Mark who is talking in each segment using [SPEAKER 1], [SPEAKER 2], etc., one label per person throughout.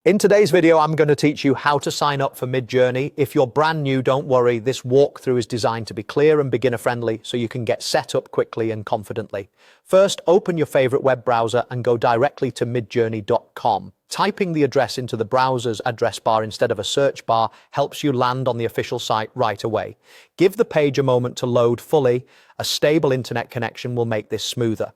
[SPEAKER 1] In today's video, I'm going to teach you how to sign up for Midjourney. If you're brand new, don't worry. This walkthrough is designed to be clear and beginner-friendly so you can get set up quickly and confidently. First, open your favorite web browser and go directly to midjourney.com. Typing the address into the browser's address bar instead of a search bar helps you land on the official site right away. Give the page a moment to load fully. A stable internet connection will make this smoother.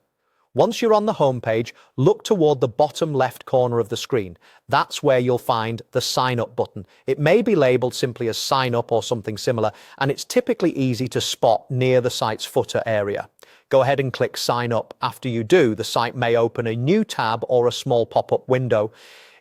[SPEAKER 1] Once you're on the homepage, look toward the bottom left corner of the screen. That's where you'll find the Sign Up button. It may be labeled simply as Sign Up or something similar, and it's typically easy to spot near the site's footer area. Go ahead and click Sign Up. After you do, the site may open a new tab or a small pop-up window.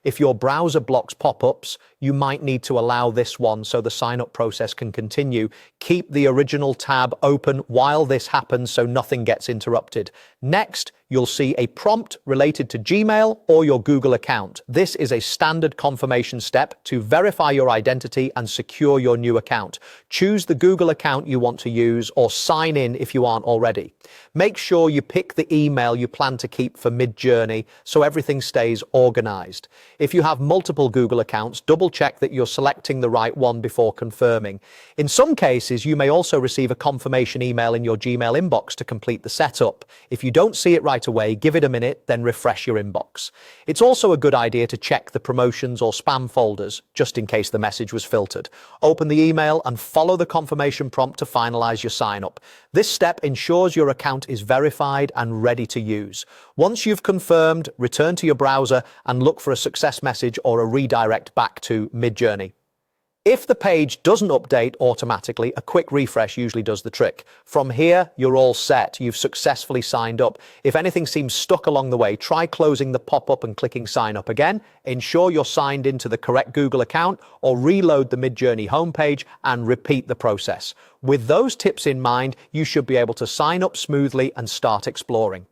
[SPEAKER 1] If your browser blocks pop-ups, you might need to allow this one so the sign-up process can continue. Keep the original tab open while this happens so nothing gets interrupted. Next, you'll see a prompt related to Gmail or your Google account. This is a standard confirmation step to verify your identity and secure your new account. Choose the Google account you want to use or sign in if you aren't already. Make sure you pick the email you plan to keep for Midjourney so everything stays organized. If you have multiple Google accounts, double-check that you're selecting the right one before confirming. In some cases, you may also receive a confirmation email in your Gmail inbox to complete the setup. If you don't see it right away, give it a minute, then refresh your inbox. It's also a good idea to check the promotions or spam folders, just in case the message was filtered. Open the email and follow the confirmation prompt to finalize your sign-up. This step ensures your account is verified and ready to use. Once you've confirmed, return to your browser and look for a success message or a redirect back to Midjourney. If the page doesn't update automatically, a quick refresh usually does the trick. From here, you're all set. You've successfully signed up. If anything seems stuck along the way, try closing the pop-up and clicking sign up again. Ensure you're signed into the correct Google account or reload the Midjourney homepage and repeat the process. With those tips in mind, you should be able to sign up smoothly and start exploring.